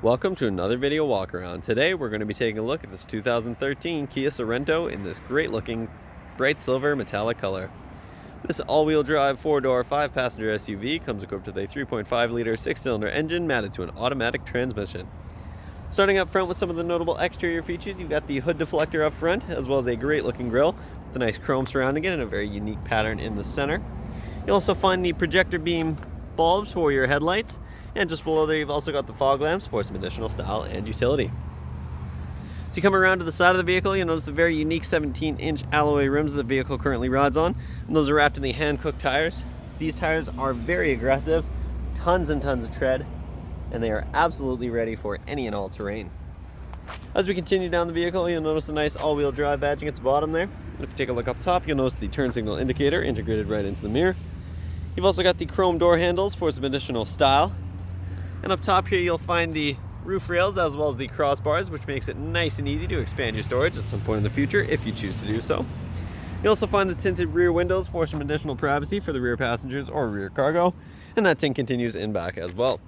Welcome to another video walk around. Today we're going to be taking a look at this 2013 Kia Sorento in this great looking bright silver metallic color. This all-wheel drive 4-door 5-passenger SUV comes equipped with a 3.5 liter 6-cylinder engine mounted to an automatic transmission. Starting up front with some of the notable exterior features, you've got the hood deflector up front as well as a great looking grille with a nice chrome surrounding it and a very unique pattern in the center. You'll also find the projector beam bulbs for your headlights. And just below there, you've also got the fog lamps for some additional style and utility. So you come around to the side of the vehicle, you'll notice the very unique 17-inch alloy rims that the vehicle currently rides on. And those are wrapped in the hand-cooked tires. These tires are very aggressive, tons and tons of tread, and they are absolutely ready for any and all terrain. As we continue down the vehicle, you'll notice the nice all-wheel drive badging at the bottom there. And if you take a look up top, you'll notice the turn signal indicator integrated right into the mirror. You've also got the chrome door handles for some additional style. And up top here you'll find the roof rails as well as the crossbars, which makes it nice and easy to expand your storage at some point in the future if you choose to do so. You'll also find the tinted rear windows for some additional privacy for the rear passengers or rear cargo, and that tint continues in back as well.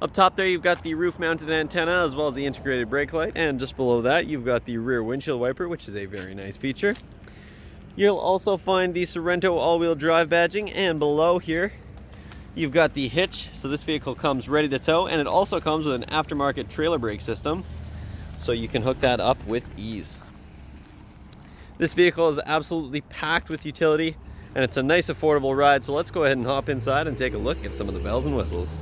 Up top there you've got the roof mounted antenna as well as the integrated brake light, and just below that you've got the rear windshield wiper, which is a very nice feature. You'll also find the Sorento all-wheel drive badging, and below here you've got the hitch, so this vehicle comes ready to tow, and it also comes with an aftermarket trailer brake system, so you can hook that up with ease. This vehicle is absolutely packed with utility, and it's a nice affordable ride, so let's go ahead and hop inside and take a look at some of the bells and whistles.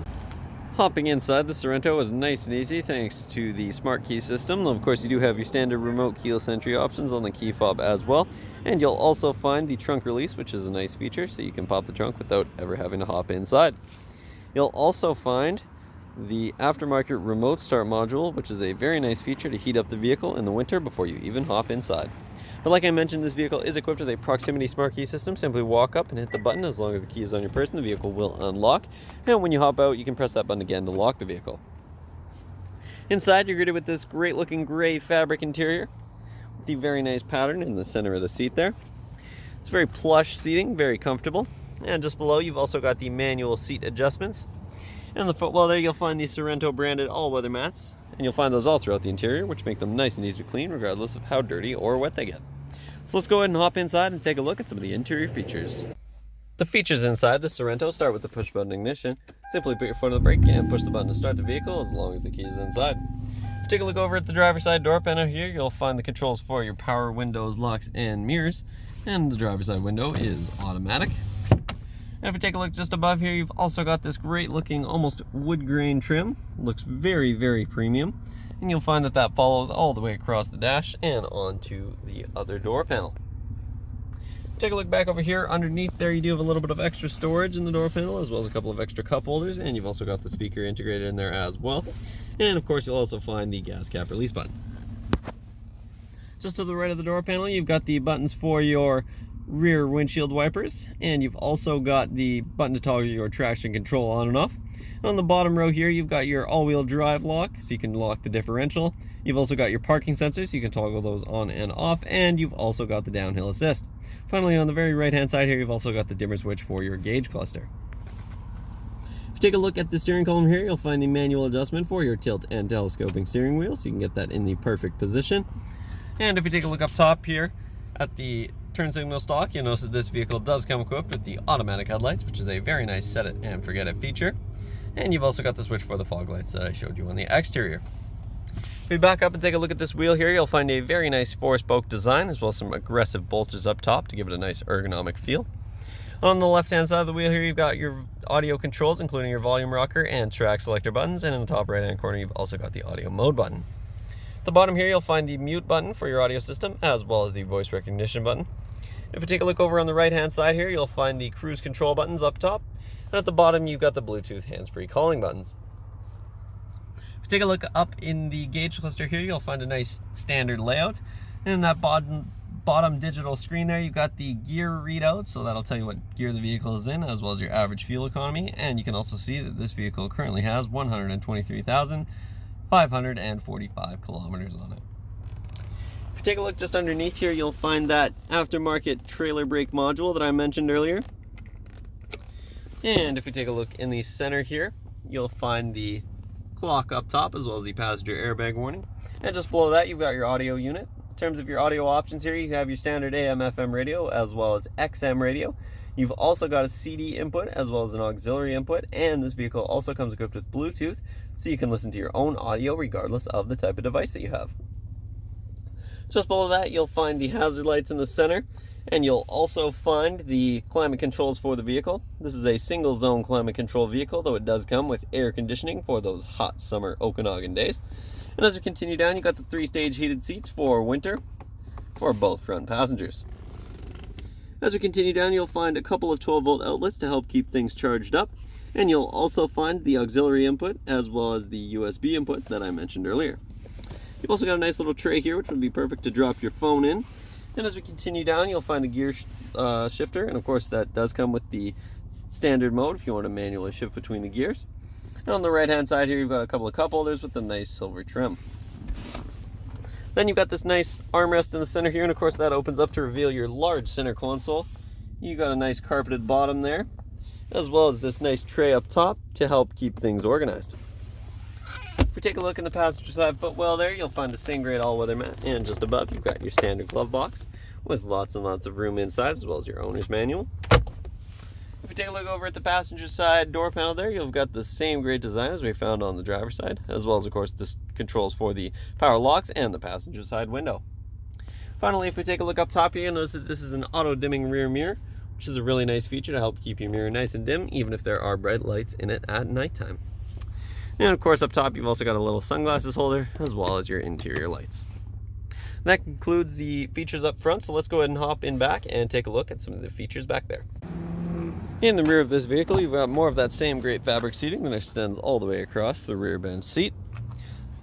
Hopping inside the Sorento is nice and easy thanks to the smart key system. Of course, you do have your standard remote keyless entry options on the key fob as well. And you'll also find the trunk release, which is a nice feature, so you can pop the trunk without ever having to hop inside. You'll also find the aftermarket remote start module, which is a very nice feature to heat up the vehicle in the winter before you even hop inside. But like I mentioned, this vehicle is equipped with a proximity smart key system. Simply walk up and hit the button. As long as the key is on your person, the vehicle will unlock. And when you hop out, you can press that button again to lock the vehicle. Inside, you're greeted with this great looking gray fabric interior with the very nice pattern in the center of the seat there. It's very plush seating, very comfortable. And just below, you've also got the manual seat adjustments. And in the footwell there, you'll find the Sorento branded all-weather mats. And you'll find those all throughout the interior, which make them nice and easy to clean regardless of how dirty or wet they get. So let's go ahead and hop inside and take a look at some of the interior features. The features inside the Sorento start with the push button ignition. Simply put your foot on the brake and push the button to start the vehicle as long as the key is inside. If you take a look over at the driver's side door panel here, you'll find the controls for your power windows, locks, and mirrors. And the driver's side window is automatic. And if you take a look just above here, you've also got this great looking almost wood grain trim. Looks very, very premium. And you'll find that that follows all the way across the dash and onto the other door panel. Take a look back over here. Underneath there you do have a little bit of extra storage in the door panel, as well as a couple of extra cup holders, and you've also got the speaker integrated in there as well. And of course you'll also find the gas cap release button. Just to the right of the door panel you've got the buttons for your rear windshield wipers, and you've also got the button to toggle your traction control on and off. And on the bottom row here you've got your all-wheel drive lock, so you can lock the differential. You've also got your parking sensors, so you can toggle those on and off, and you've also got the downhill assist. Finally, on the very right hand side here you've also got the dimmer switch for your gauge cluster. If you take a look at the steering column here, you'll find the manual adjustment for your tilt and telescoping steering wheel, so you can get that in the perfect position. And if you take a look up top here at the turn signal stalk, you'll notice that this vehicle does come equipped with the automatic headlights, which is a very nice set it and forget it feature. And you've also got the switch for the fog lights that I showed you on the exterior. If we back up and take a look at this wheel here, you'll find a very nice four-spoke design as well as some aggressive bolsters up top to give it a nice ergonomic feel. On the left-hand side of the wheel here, you've got your audio controls, including your volume rocker and track selector buttons, and in the top right-hand corner, you've also got the audio mode button. At the bottom here, you'll find the mute button for your audio system, as well as the voice recognition button. If we take a look over on the right-hand side here, you'll find the cruise control buttons up top, and at the bottom, you've got the Bluetooth hands-free calling buttons. If you take a look up in the gauge cluster here, you'll find a nice standard layout. And in that bottom digital screen there, you've got the gear readout, so that'll tell you what gear the vehicle is in, as well as your average fuel economy. And you can also see that this vehicle currently has 123,545 kilometers on it. If you take a look just underneath here, you'll find that aftermarket trailer brake module that I mentioned earlier. And if we take a look in the center here, you'll find the clock up top, as well as the passenger airbag warning. And just below that, you've got your audio unit. In terms of your audio options here, you have your standard AM/FM radio as well as XM radio. You've also got a CD input as well as an auxiliary input, and this vehicle also comes equipped with Bluetooth, so you can listen to your own audio regardless of the type of device that you have. Just below that, you'll find the hazard lights in the center, and you'll also find the climate controls for the vehicle. This is a single zone climate control vehicle, though it does come with air conditioning for those hot summer Okanagan days. And as we continue down, you got the 3-stage heated seats for winter for both front passengers. As we continue down, you'll find a couple of 12-volt outlets to help keep things charged up, and you'll also find the auxiliary input as well as the USB input that I mentioned earlier. You've also got a nice little tray here, which would be perfect to drop your phone in. And as we continue down, you'll find the gear shifter, and of course that does come with the standard mode if you want to manually shift between the gears. And on the right hand side here, you've got a couple of cup holders with a nice silver trim. Then you've got this nice armrest in the center here, and of course that opens up to reveal your large center console. You got a nice carpeted bottom there, as well as this nice tray up top to help keep things organized. If we take a look in the passenger side footwell there, you'll find the same great all-weather mat, and just above you've got your standard glove box with lots and lots of room inside, as well as your owner's manual. If we take a look over at the passenger side door panel there, you've got the same great design as we found on the driver's side, as well as of course the controls for the power locks and the passenger side window. Finally, if we take a look up top here, you'll notice that this is an auto dimming rear mirror, which is a really nice feature to help keep your mirror nice and dim, even if there are bright lights in it at nighttime. And of course up top you've also got a little sunglasses holder as well as your interior lights. And that concludes the features up front, so let's go ahead and hop in back and take a look at some of the features back there. In the rear of this vehicle, you've got more of that same great fabric seating that extends all the way across the rear bench seat.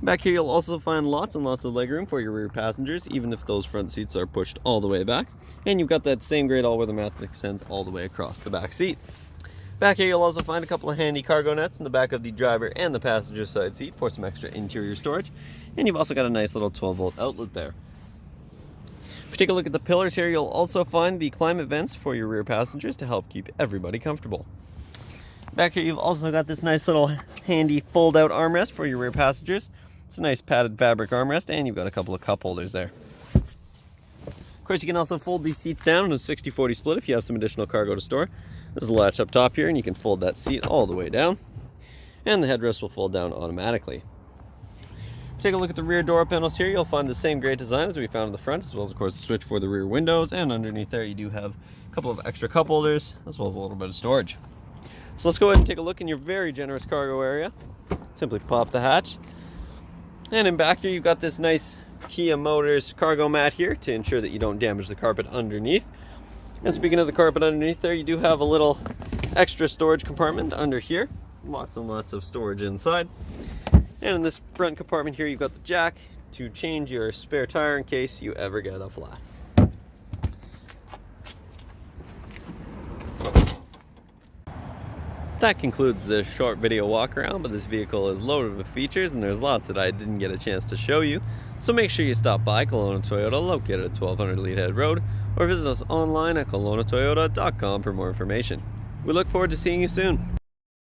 Back here you'll also find lots and lots of legroom for your rear passengers, even if those front seats are pushed all the way back. And you've got that same great all-weather mat that extends all the way across the back seat. Back here you'll also find a couple of handy cargo nets in the back of the driver and the passenger side seat for some extra interior storage. And you've also got a nice little 12-volt outlet there. If you take a look at the pillars here, you'll also find the climate vents for your rear passengers to help keep everybody comfortable. Back here you've also got this nice little handy fold-out armrest for your rear passengers. It's a nice padded fabric armrest, and you've got a couple of cup holders there. Of course, you can also fold these seats down in a 60-40 split if you have some additional cargo to store. There's a latch up top here, and you can fold that seat all the way down, and the headrest will fold down automatically. Take a look at the rear door panels here. You'll find the same great design as we found in the front, as well as of course the switch for the rear windows, and underneath there you do have a couple of extra cup holders as well as a little bit of storage. So let's go ahead and take a look in your very generous cargo area. Simply pop the hatch, and in back here you've got this nice Kia Motors cargo mat here to ensure that you don't damage the carpet underneath. And speaking of the carpet underneath there, you do have a little extra storage compartment under here. Lots and lots of storage inside. And in this front compartment here, you've got the jack to change your spare tire in case you ever get a flat. That concludes this short video walk around, but this vehicle is loaded with features and there's lots that I didn't get a chance to show you. So make sure you stop by Kelowna Toyota, located at 1200 Leadhead Road, or visit us online at KelownaToyota.com for more information. We look forward to seeing you soon.